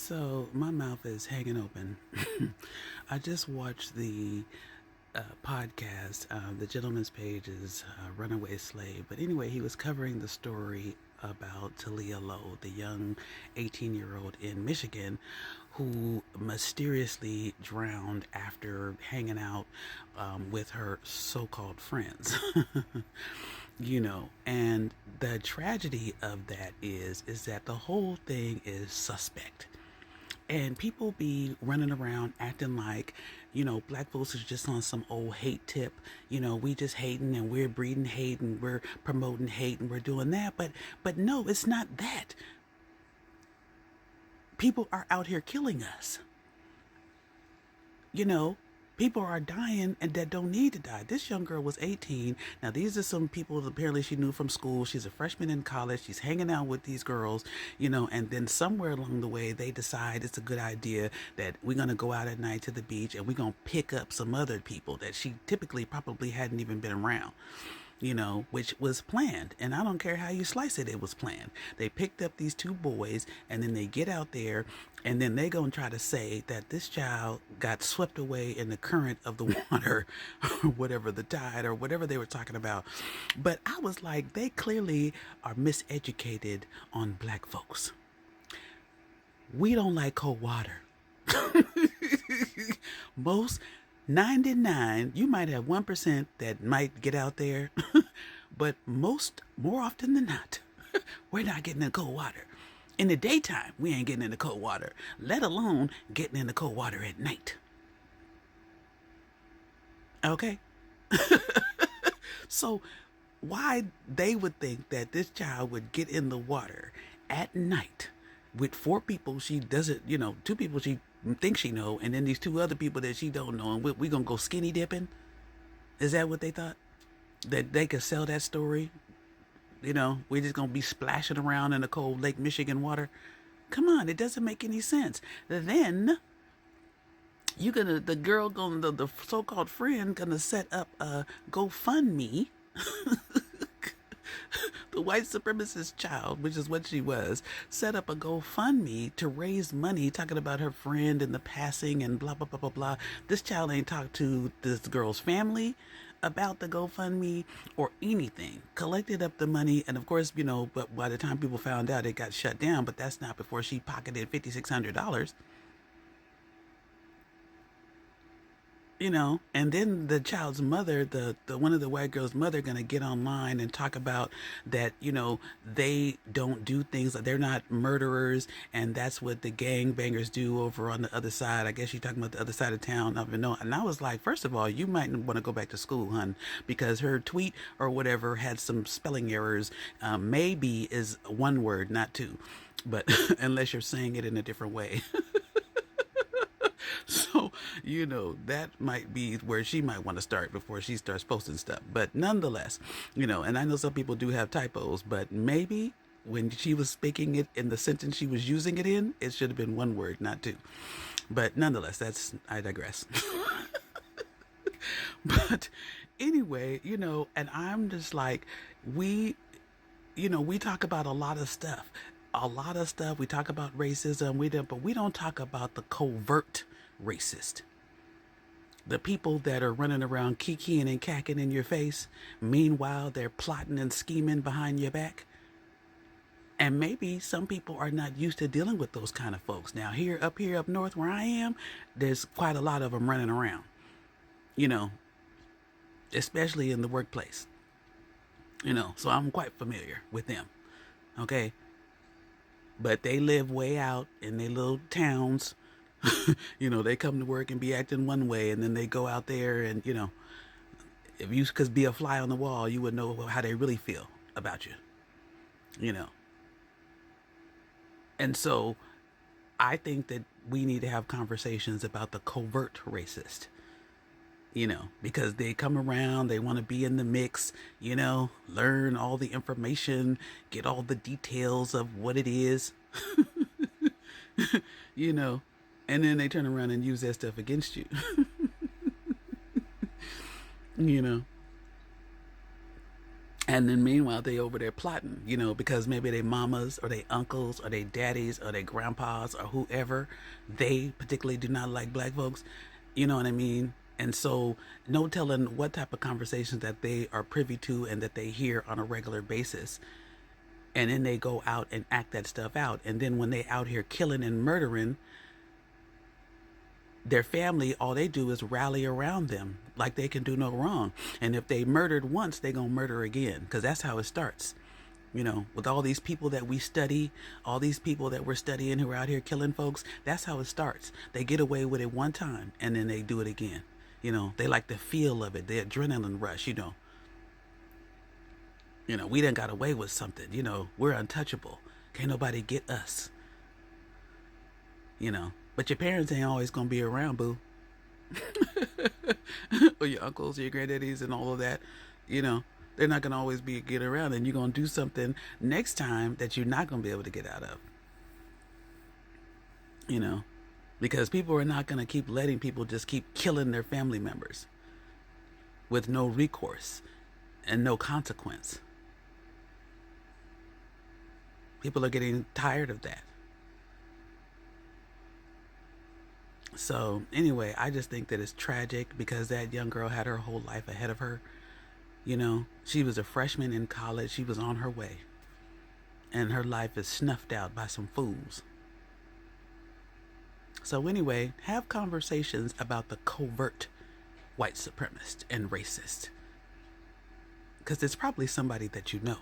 So my mouth is hanging open. I just watched the podcast. The Gentleman's Page is Runaway Slave. But anyway, he was covering the story about Talia Lowe, the young 18-year-old in Michigan who mysteriously drowned after hanging out with her so-called friends. And the tragedy of that is that the whole thing is suspect, and people be running around acting like, black folks is just on some old hate tip. We just hating and we're breeding hate and we're promoting hate and we're doing that. But no, it's not that. People are out here killing us. you know, People are dying and that don't need to die. This young girl was 18. Now, these are some people that apparently she knew from school. She's a freshman in college. She's hanging out with these girls, and then somewhere along the way, they decide it's a good idea that we're going to go out at night to the beach and we're going to pick up some other people that she typically probably hadn't even been around. Which was planned. And I don't care how you slice it, it was planned. They picked up these two boys and then they get out there and then they go and try to say that this child got swept away in the current of the water or whatever, the tide or whatever they were talking about. But I was like, they clearly are miseducated on black folks. We don't like cold water. Most 99, you might have 1% that might get out there, but more often than not, we're not getting in cold water. In the daytime, we ain't getting in the cold water, let alone getting in the cold water at night. Okay? So why they would think that this child would get in the water at night with four people she doesn't, two people she thinks she know, and then these two other people that she don't know, and we gonna go skinny dipping? Is that what they thought? That they could sell that story? We're just gonna be splashing around in the cold Lake Michigan water? Come on, it doesn't make any sense. Then the so-called friend gonna set up a GoFundMe. The white supremacist child, which is what she was, set up a GoFundMe to raise money, talking about her friend and the passing and blah, blah, blah, blah, blah. This child ain't talked to this girl's family about the GoFundMe or anything. Collected up the money, and of course, but by the time people found out, it got shut down, but that's not before she pocketed $5,600. And then the child's mother, the one of the white girl's mother, gonna get online and talk about that, they don't do things, like they're not murderers, and that's what the gangbangers do over on the other side. I guess you're talking about the other side of town. And I was like, first of all, you might want to go back to school, hun, because her tweet or whatever had some spelling errors. Maybe is one word, not two, but unless you're saying it in a different way. So, that might be where she might want to start before she starts posting stuff. But nonetheless, and I know some people do have typos, but maybe when she was speaking it in the sentence she was using it in, it should have been one word, not two. But nonetheless, I digress. But anyway, and I'm just like, we talk about a lot of stuff. We talk about racism, but we don't talk about the covert racist. The people that are running around kikiing and cacking in your face. Meanwhile, they're plotting and scheming behind your back. And maybe some people are not used to dealing with those kind of folks. Now, up north where I am, there's quite a lot of them running around, especially in the workplace. So I'm quite familiar with them. Okay. But they live way out in their little towns. They come to work and be acting one way, and then they go out there and, if you could be a fly on the wall, you would know how they really feel about you, And so I think that we need to have conversations about the covert racist, because they come around, they want to be in the mix, learn all the information, get all the details of what it is, and then they turn around and use that stuff against you. And then meanwhile, they over there plotting, because maybe they mamas or they uncles or they daddies or they grandpas or whoever, they particularly do not like black folks. You know what I mean? And so, no telling what type of conversations that they are privy to and that they hear on a regular basis. And then they go out and act that stuff out. And then when they out here killing and murdering, their family, all they do is rally around them like they can do no wrong. And if they murdered once, they gonna murder again, because that's how it starts. With all these people that we study, all these people that we're studying who are out here killing folks, that's how it starts. They get away with it one time and then they do it again. They like the feel of it, the adrenaline rush. We done got away with something. We're untouchable. Can't nobody get us. But your parents ain't always gonna be around, boo. Or your uncles, your granddaddies, and all of that. They're not gonna always get around, and you're gonna do something next time that you're not gonna be able to get out of. Because people are not gonna keep letting people just keep killing their family members with no recourse and no consequence. People are getting tired of that. So anyway, I just think that it's tragic because that young girl had her whole life ahead of her. She was a freshman in college. She was on her way. And her life is snuffed out by some fools. So anyway, have conversations about the covert white supremacist and racist. Because it's probably somebody that you know.